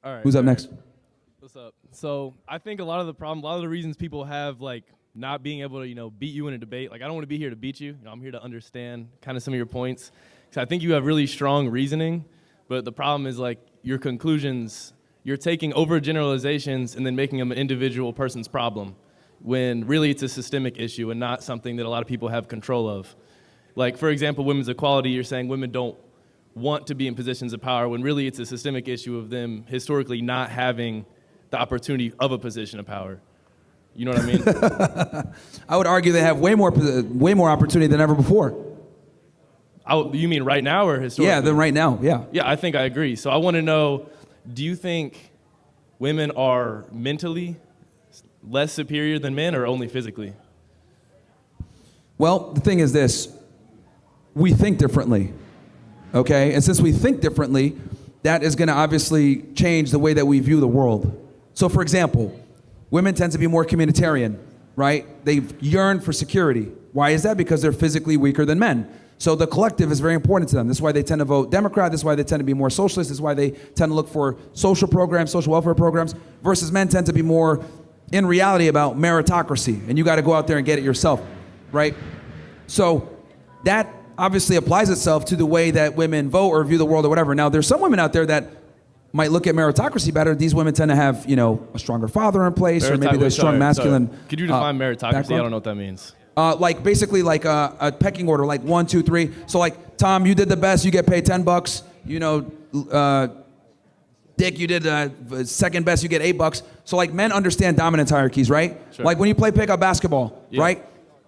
All right. Who's up next? What's up? So I think a lot of the reasons people have like not being able to, beat you in a debate. Like I don't want to be here to beat you. I'm here to understand kind of some of your points. So I think you have really strong reasoning, but the problem is like your conclusions. You're taking overgeneralizations and then making them an individual person's problem, when really it's a systemic issue and not something that a lot of people have control of. Like for example, women's equality. You're saying women don't want to be in positions of power, when really it's a systemic issue of them historically not having the opportunity of a position of power. You know what I mean? I would argue they have way more opportunity than ever before. You mean right now or historically? Yeah, than right now, yeah. Yeah, I think I agree. So I want to know, do you think women are mentally less superior than men or only physically? Well, the thing is this. We think differently, okay? And since we think differently, that is going to obviously change the way that we view the world. So for example, women tend to be more communitarian, right? They yearn for security. Why is that? Because they're physically weaker than men. So the collective is very important to them. This is why they tend to vote Democrat. This is why they tend to be more socialist. This is why they tend to look for social programs, social welfare programs, versus men tend to be more, in reality, about meritocracy. And you got to go out there and get it yourself, right? So that obviously applies itself to the way that women vote or view the world or whatever. Now, there's some women out there that might look at meritocracy better. These women tend to have, a stronger father in place, or maybe they're strong masculine. Could you define meritocracy? background? I don't know what that means. Like basically like a pecking order, like 1, 2, 3. So like, Tom, you did the best, you get paid $10. Dick, you did second best, you get $8. So like men understand dominance hierarchies, right? Sure. Like when you play pickup basketball, Yeah. right?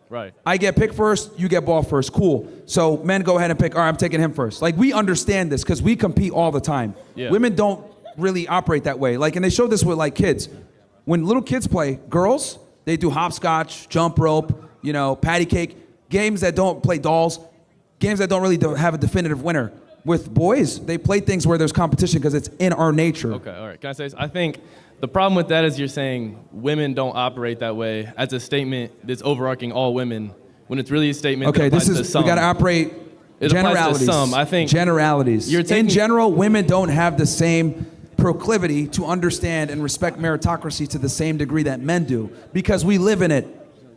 Right. I get pick first, you get ball first, cool. So men go ahead and pick, all right, I'm taking him first. Like we understand this because we compete all the time. Yeah. Women don't really operate that way. Like, and they show this with like kids. When little kids play, girls, they do hopscotch, jump rope, patty cake, games that don't play dolls, games that don't really have a definitive winner. With boys, they play things where there's competition because it's in our nature. Okay, all right. Can I say this? I think the problem with that is you're saying women don't operate that way as a statement that's overarching all women, when it's really a statement that applies to some. We got to operate generalities. Applies to some. I think generalities. In general, women don't have the same proclivity to understand and respect meritocracy to the same degree that men do, because we live in it.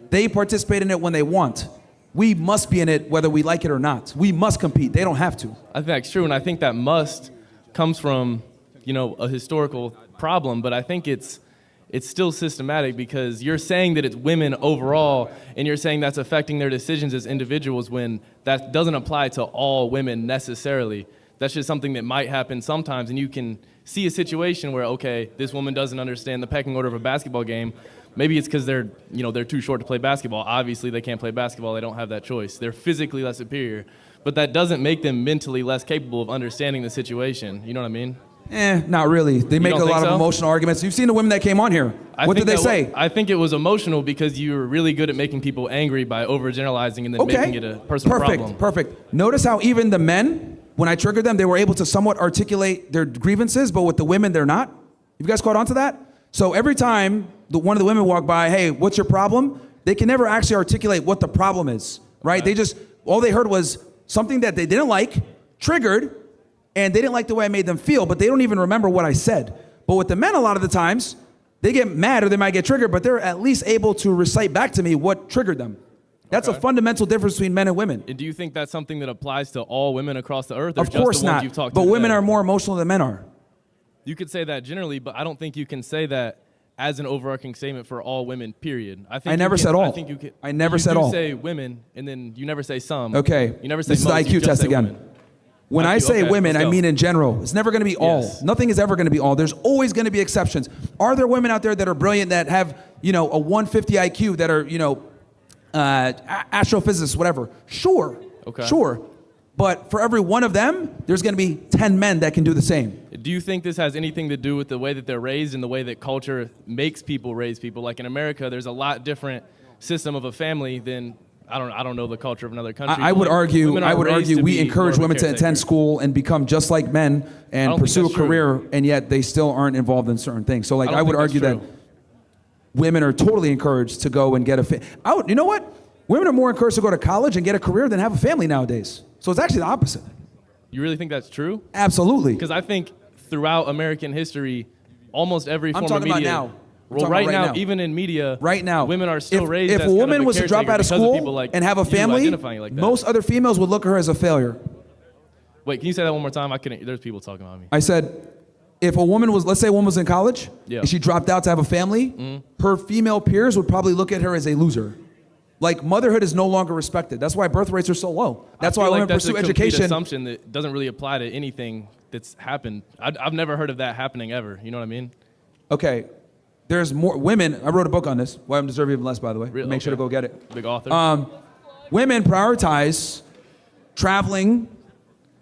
They participate in it when they want. We must be in it whether we like it or not. We must compete. They don't have to. I think that's true, and I think that must comes from, a historical problem, but I think it's still systematic, because you're saying that it's women overall, and you're saying that's affecting their decisions as individuals, when that doesn't apply to all women necessarily. That's just something that might happen sometimes, and you can see a situation where, okay, this woman doesn't understand the pecking order of a basketball game. Maybe it's because they're too short to play basketball. Obviously, they can't play basketball. They don't have that choice. They're physically less superior. But that doesn't make them mentally less capable of understanding the situation. You know what I mean? Not really. They make a lot of emotional arguments. You've seen the women that came on here. What did they say? I think it was emotional because you were really good at making people angry by overgeneralizing and then making it a personal problem. Perfect. Notice how even the men, when I triggered them, they were able to somewhat articulate their grievances, but with the women, they're not. You guys caught on to that? So every time one of the women walk by, hey, what's your problem? They can never actually articulate what the problem is, right? Okay. All they heard was something that they didn't like, triggered, and they didn't like the way I made them feel, but they don't even remember what I said. But with the men, a lot of the times, they get mad or they might get triggered, but they're at least able to recite back to me what triggered them. That's a fundamental difference between men and women. And do you think that's something that applies to all women across the earth? Or Of course just the ones not, you've talked but to women today? are more emotional than men are. You could say that generally, but I don't think you can say that as an overarching statement for all women, period. I never said all. I think you can. I never said all. You say women, and then you never say some. Okay. You never say this is the most, you IQ just test say again. women. When I say women, I mean in general. It's never going to be all. Yes. Nothing is ever going to be all. There's always going to be exceptions. Are there women out there that are brilliant, that have, a 150 IQ, that are, astrophysicists, whatever? Sure. Okay. Sure. But for every one of them, there's going to be 10 men that can do the same. Do you think this has anything to do with the way that they're raised and the way that culture makes people raise people? Like in America, there's a lot different system of a family than I don't know the culture of another country. I would argue we encourage women to caretaker. attend school and become just like men and pursue a career, and yet they still aren't involved in certain things. So like I would argue that women are totally encouraged to go and get you know what? Women are more encouraged to go to college and get a career than have a family nowadays. So it's actually the opposite. You really think that's true? Absolutely. Because I think throughout American history, almost every form of talking media. about now. Well, right now, even in media, right now, women are still raised if as a woman was to drop out of school like and have a family, like most other females would look at her as a failure. Wait, can you say that one more time? I couldn't. There's people talking about me. I said, if a woman was, let's say a woman was in college, yeah. and she dropped out to have a family, her female peers would probably look at her as a loser. Like, motherhood is no longer respected. That's why birth rates are so low. That's why women pursue education. That's a assumption that doesn't really apply to anything that's happened. I've never heard of that happening ever. You know what I mean? Okay. There's more women. I wrote a book on this. Why I'm Deserve Even Less, by the way. Make sure to go get it. Big author. Women prioritize traveling,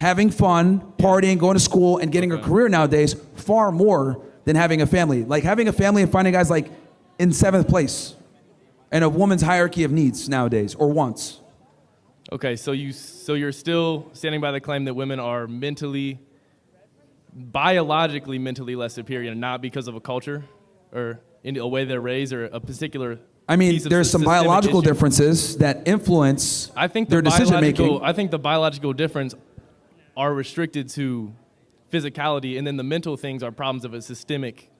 having fun, partying, going to school, and getting a career nowadays far more than having a family. Like, having a family and finding guys like in 7th place in a woman's hierarchy of needs nowadays, or wants. Okay, so you're still standing by the claim that women are biologically mentally less superior, not because of a culture or in a way they're raised or a particular. I mean, there's some biological differences that influence their decision making. I think the biological difference are restricted to physicality, and then the mental things are problems of a systemic,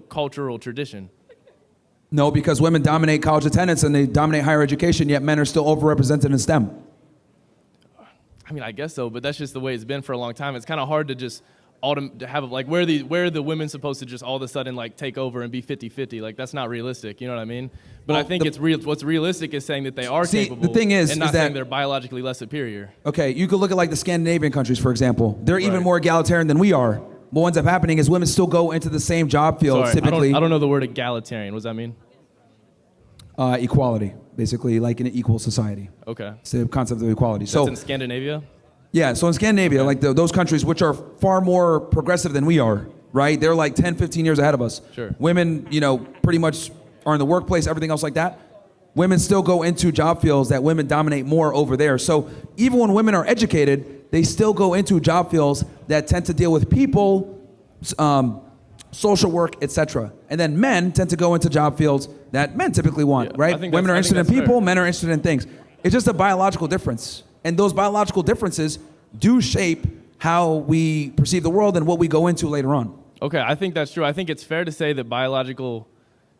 cultural tradition. No, because women dominate college attendance and they dominate higher education, yet men are still overrepresented in STEM. I mean, I guess so, but that's just the way it's been for a long time. It's kind of hard to just to have like where are the women supposed to just all of a sudden like take over and be 50-50? Like, that's not realistic. You know what I mean? But I think what's realistic is saying that they are capable. The thing is, and not saying they're biologically less superior. Okay, you could look at like the Scandinavian countries, for example. They're even more egalitarian than we are. What ends up happening is women still go into the same job fields typically. I don't know the word egalitarian. What does that mean? Equality, basically, like in an equal society. Okay. It's the concept of equality. That's in Scandinavia? Yeah, so in Scandinavia, like those countries which are far more progressive than we are, right? They're like 10, 15 years ahead of us. Sure. Women, pretty much are in the workplace, everything else like that. Women still go into job fields that women dominate more over there. So even when women are educated, they still go into job fields that tend to deal with people, social work, etc. And then men tend to go into job fields that men typically want, right? Women are interested in people, men are interested in things. It's just a biological difference. And those biological differences do shape how we perceive the world and what we go into later on. Okay, I think that's true. I think it's fair to say that biological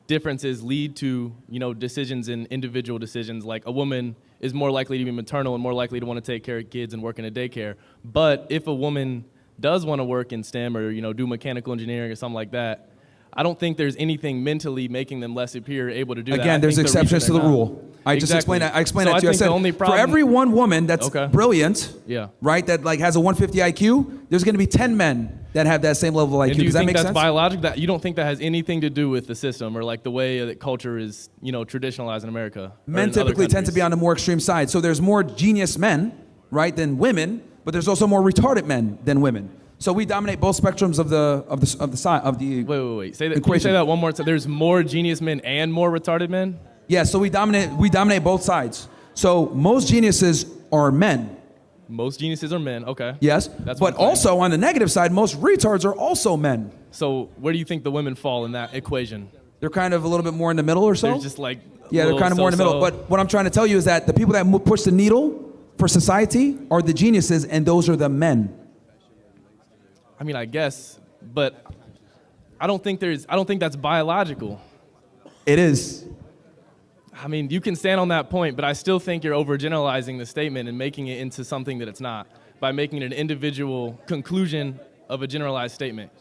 differences lead to, decisions in individual decisions. Like, a woman is more likely to be maternal and more likely to want to take care of kids and work in a daycare. But if a woman does want to work in STEM or, do mechanical engineering or something like that, I don't think there's anything mentally making them less superior able to do that. Again, there's exceptions to the rule. I just explained that. I explained that to you. I said, for every one woman that's brilliant, right, that like has a 150 IQ, there's going to be 10 men that have that same level of IQ. Does that make sense? Biological? That you don't think that has anything to do with the system or like the way that culture is, traditionalized in America? Men typically tend to be on the more extreme side. So there's more genius men, right, than women, but there's also more retarded men than women. So we dominate both spectrums of the side of the Wait. Say that. Can you say that one more time? There's more genius men and more retarded men? Yeah, so we dominate both sides. So most geniuses are men. Most geniuses are men, okay. Yes, but also on the negative side, most retards are also men. So where do you think the women fall in that equation? They're kind of a little bit more in the middle or so? They're just like... Yeah, they're kind of more in the middle. But what I'm trying to tell you is that the people that push the needle for society are the geniuses, and those are the men. I mean, I guess, but I don't think that's biological. It is. I mean, you can stand on that point, but I still think you're overgeneralizing the statement and making it into something that it's not by making it an individual conclusion of a generalized statement.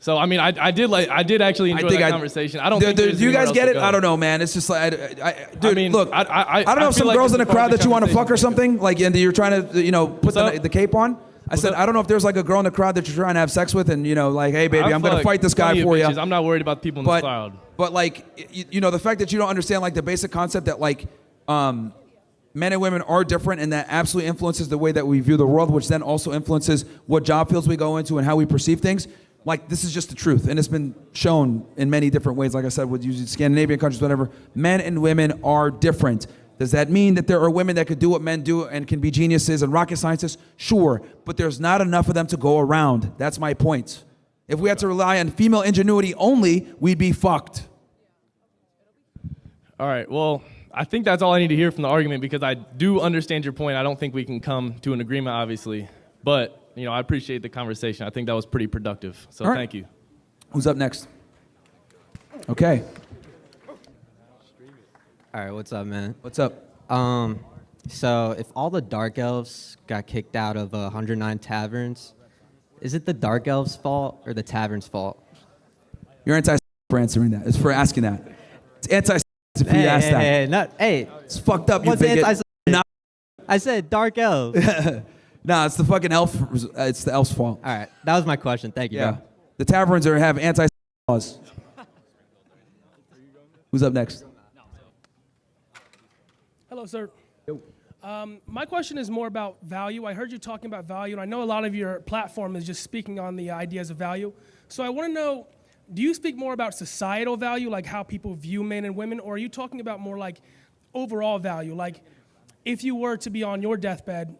So, I mean, I did actually enjoy that conversation. I don't think do you guys get it? I don't know, man. It's just like, look, I don't know if some girls in the crowd that you want to fuck or something, like, and you're trying to, put the cape on. I said, I don't know if there's like a girl in the crowd that you're trying to have sex with and, like, hey, baby, I'm going to fight this guy for you. I'm not worried about people in the crowd. But, like, the fact that you don't understand, like, the basic concept that, like, men and women are different and that absolutely influences the way that we view the world, which then also influences what job fields we go into and how we perceive things. Like, this is just the truth. And it's been shown in many different ways, like I said, with using Scandinavian countries, whatever. Men and women are different. Does that mean that there are women that could do what men do and can be geniuses and rocket scientists? Sure, but there's not enough of them to go around. That's my point. If we had to rely on female ingenuity only, we'd be fucked. All right, well, I think that's all I need to hear from the argument because I do understand your point. I don't think we can come to an agreement, obviously. But I appreciate the conversation. I think that was pretty productive. So All right. thank you. Who's up next? Okay. All right, what's up, man? What's up? So if all the dark elves got kicked out of 109 taverns, is it the dark elves' fault or the tavern's fault? You're anti for answering that. It's for asking that. It's anti if you ask that. Hey, It's fucked up. what's You bigot. anti? I said dark elves. Nah, it's the fucking elf. It's the elf's fault. All right, that was my question. Thank you, Yeah. bro. The taverns have anti laws. Who's up next? Hello, sir. My question is more about value. I heard you talking about value, and I know a lot of your platform is just speaking on the ideas of value. So I want to know, do you speak more about societal value, like how people view men and women, or are you talking about more like overall value? Like if you were to be on your deathbed,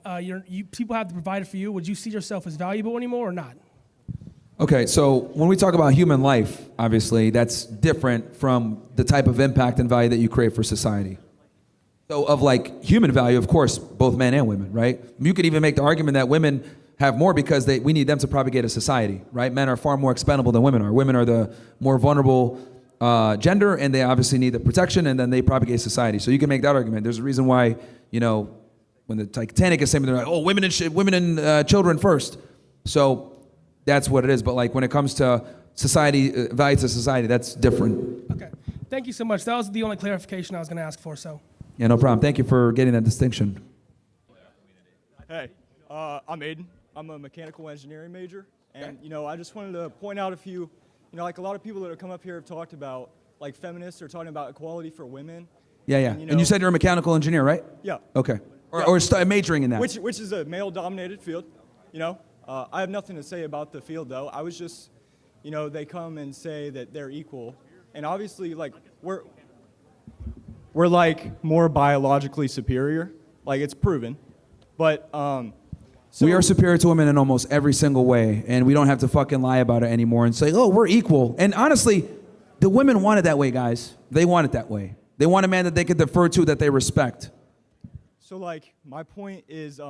people have to provide for you, would you see yourself as valuable anymore or not? Okay, so when we talk about human life, obviously, that's different from the type of impact and value that you create for society. So of like human value, of course, both men and women, right? You could even make the argument that women have more because we need them to propagate a society, right? Men are far more expendable than women are. Women are the more vulnerable gender, and they obviously need the protection, and then they propagate society. So you can make that argument. There's a reason why, when the Titanic is saying, they're like, oh, women and children first. So that's what it is. But like when it comes to society, value to society, that's different. Okay. Thank you so much. That was the only clarification I was going to ask for, so. Yeah, no problem. Thank you for getting that distinction. Hey, I'm Aiden. I'm a mechanical engineering major. And, I just wanted to point out a few, like a lot of people that have come up here have talked about, like feminists are talking about equality for women. Yeah. And you said you're a mechanical engineer, right? Yeah. Okay. Yeah. Or majoring in that. Which is a male-dominated field, I have nothing to say about the field, though. I was just, they come and say that they're equal. And obviously, like, we're like more biologically superior, like it's proven, but so we are superior to women in almost every single way, and we don't have to fucking lie about it anymore and say, oh, we're equal. And honestly, the women want it that way, guys. They want it that way. They want a man that they could defer to, that they respect. So like my point is,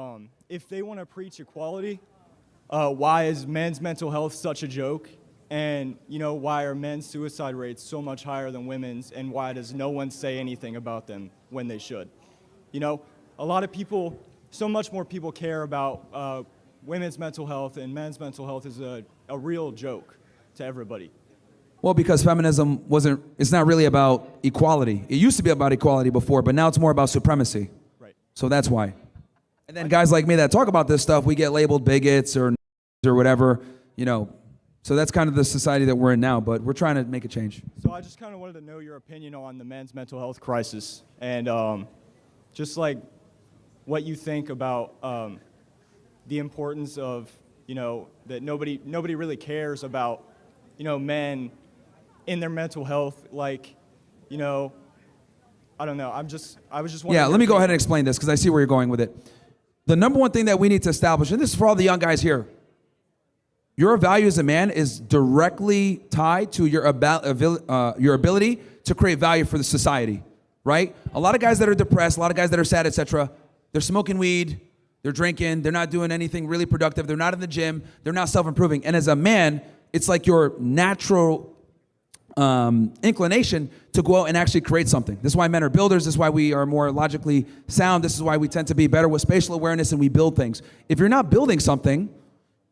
if they want to preach equality, why is men's mental health such a joke? And, why are men's suicide rates so much higher than women's, and why does no one say anything about them when they should? A lot of people, so much more people care about women's mental health, and men's mental health is a real joke to everybody. Well, because feminism it's not really about equality. It used to be about equality before, but now it's more about supremacy. Right. So that's why. And then guys like me that talk about this stuff, we get labeled bigots or whatever, So that's kind of the society that we're in now, but we're trying to make a change. So I just kind of wanted to know your opinion on the men's mental health crisis, and just like what you think about the importance of, that nobody really cares about, men in their mental health. Like, I don't know. I was just wondering. Yeah, let me go ahead and explain this because I see where you're going with it. The number one thing that we need to establish, and this is for all the young guys here, your value as a man is directly tied to your ability to create value for the society, right? A lot of guys that are depressed, a lot of guys that are sad, etc., they're smoking weed, they're drinking, they're not doing anything really productive, they're not in the gym, they're not self-improving. And as a man, it's like your natural inclination to go out and actually create something. This is why men are builders. This is why we are more logically sound. This is why we tend to be better with spatial awareness and we build things. If you're not building something,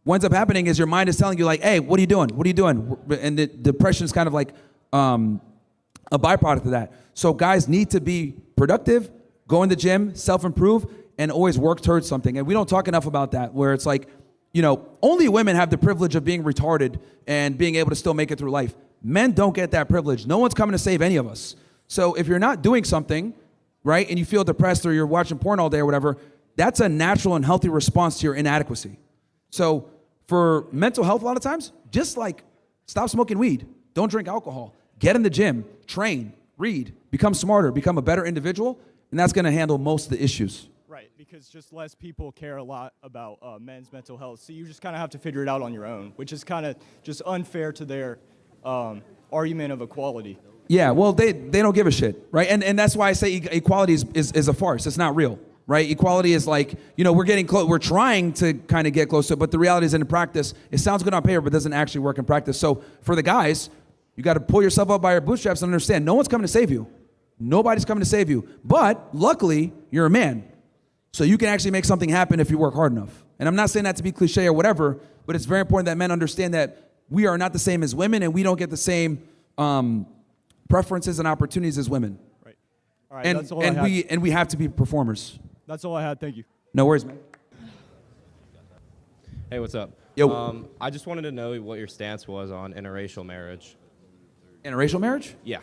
what ends up happening is your mind is telling you like, hey, what are you doing? What are you doing? And the depression is kind of like a byproduct of that. So guys need to be productive, go in the gym, self-improve, and always work towards something. And we don't talk enough about that, where it's like, only women have the privilege of being retarded and being able to still make it through life. Men don't get that privilege. No one's coming to save any of us. So if you're not doing something, right, and you feel depressed or you're watching porn all day or whatever, that's a natural and healthy response to your inadequacy. So for mental health, a lot of times, just like stop smoking weed, don't drink alcohol, get in the gym, train, read, become smarter, become a better individual, and that's going to handle most of the issues. Right, because just less people care a lot about men's mental health, so you just kind of have to figure it out on your own, which is kind of just unfair to their argument of equality. Yeah, well, they don't give a shit, right? And that's why I say equality is a farce. It's not real. right? Equality is like, we're getting close, we're trying to kind of get closer, but the reality is in practice, it sounds good on paper, but doesn't actually work in practice. So for the guys, you got to pull yourself up by your bootstraps and understand no one's coming to save you. Nobody's coming to save you. But luckily, you're a man. So you can actually make something happen if you work hard enough. And I'm not saying that to be cliche or whatever, but it's very important that men understand that we are not the same as women and we don't get the same preferences and opportunities as women. Right. All right. And, that's all I had. and we have to be performers. That's all I had. Thank you. No worries, man. Hey, what's up? Yo. I just wanted to know what your stance was on interracial marriage. Interracial marriage? Yeah.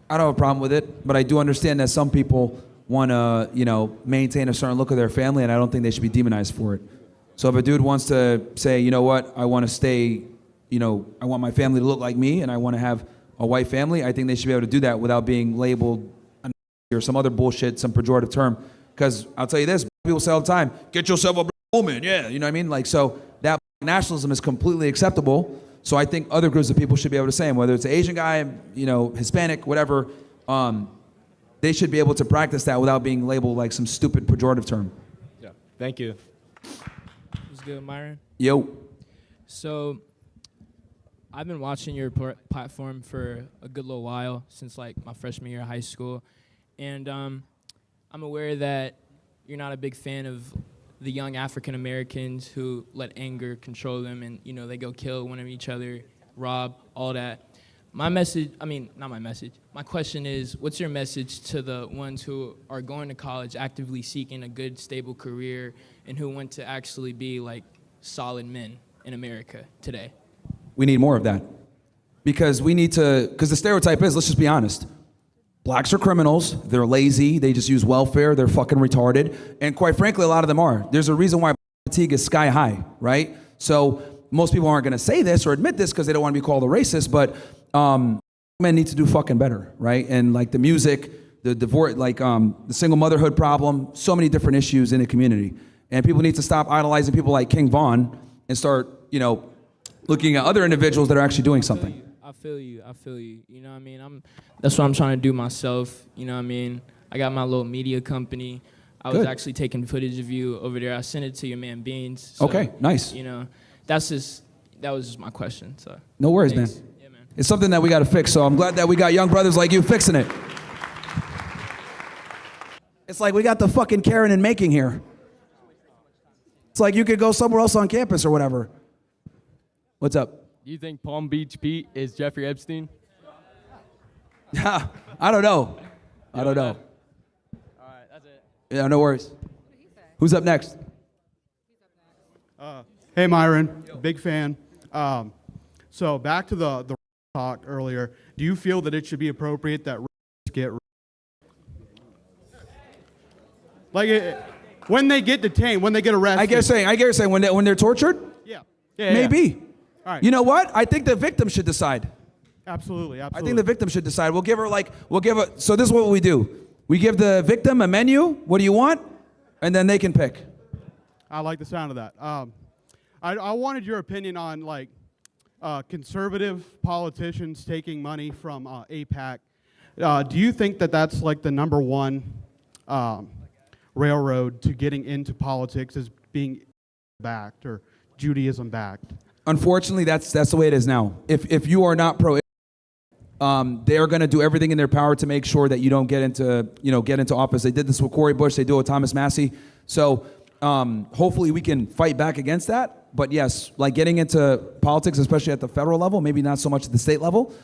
I don't have a problem with it, but I do understand that some people want to, maintain a certain look of their family, and I don't think they should be demonized for it. So if a dude wants to say, you know what, I want to stay, I want my family to look like me, and I want to have a white family, I think they should be able to do that without being labeled or some other bullshit, some pejorative term. Because I'll tell you this, people say all the time, get yourself a black woman, yeah, you know what I mean? Like, so that nationalism is completely acceptable. So I think other groups of people should be able to say, whether it's an Asian guy, Hispanic, whatever, they should be able to practice that without being labeled like some stupid pejorative term. Yeah. Thank you. What's good, Myron? Yo. So, I've been watching your platform for a good little while, since like my freshman year of high school, and I'm aware that you're not a big fan of the young African Americans who let anger control them, and they go kill one of each other, rob, all that. My question is, what's your message to the ones who are going to college, actively seeking a good, stable career, and who want to actually be like solid men in America today? We need more of that. Because because the stereotype is, let's just be honest, blacks are criminals, they're lazy, they just use welfare, they're fucking retarded, and quite frankly, a lot of them are. There's a reason why fatigue is sky high, right? So most people aren't gonna say this or admit this because they don't want to be called a racist, but men need to do fucking better, right? And like the music, the divorce, the single motherhood problem, so many different issues in the community. And people need to stop idolizing people like King Von and start, looking at other individuals that are actually doing something. I feel you. You know what I mean? That's what I'm trying to do myself. You know what I mean? I got my little media company. I was actually taking footage of you over there. I sent it to your man Beans. So, okay, nice. That was just my question. So no worries, thanks. man. Yeah, man. It's something that we got to fix. So I'm glad that we got young brothers like you fixing it. It's like we got the fucking Karen in making here. It's like you could go somewhere else on campus or whatever. What's up? Do you think Palm Beach Pete is Jeffrey Epstein? Yeah, I don't know. I don't know. All right, that's it. Yeah, no worries. Who's up next? Hey, Myron, big fan. So back to the talk earlier. Do you feel that it should be appropriate that get when they get detained, when they get arrested? I get you're saying when they're tortured? Yeah. Maybe. All right. You know what? I think the victim should decide. Absolutely. I think the victim should decide. So this is what we do. We give the victim a menu. What do you want? And then they can pick. I like the sound of that. I wanted your opinion on conservative politicians taking money from AIPAC. Do you think that that's like the number one railroad to getting into politics is being backed or Judaism backed? Unfortunately, that's the way it is now. If you are not pro, they are going to do everything in their power to make sure that you don't get into office. They did this with Cori Bush. They do it with Thomas Massey. So hopefully we can fight back against that. But yes, like getting into politics, especially at the federal level, maybe not so much at the state level,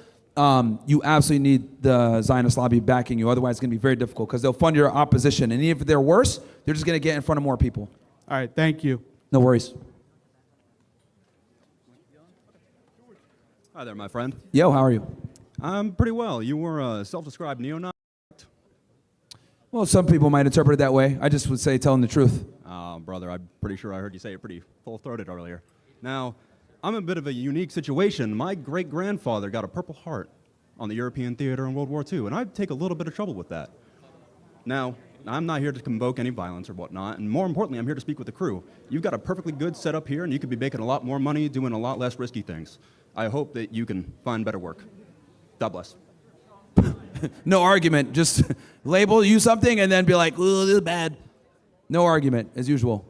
you absolutely need the Zionist lobby backing you. Otherwise, it's going to be very difficult because they'll fund your opposition. And even if they're worse, they're just going to get in front of more people. All right, thank you. No worries. Hi there, my friend. Yo, how are you? I'm pretty well. You were a self-described neo-Nazi? Well, some people might interpret it that way. I just would say telling the truth. Brother, I'm pretty sure I heard you say it pretty full-throated earlier. Now, I'm a bit of a unique situation. My great-grandfather got a Purple Heart on the European theater in World War II, and I take a little bit of trouble with that. Now, I'm not here to convoke any violence or whatnot, and more importantly, I'm here to speak with the crew. You've got a perfectly good setup here, and you could be making a lot more money doing a lot less risky things. I hope that you can find better work. God bless. no argument. Just label you something and then be like, "Ooh, this is bad." No argument, as usual.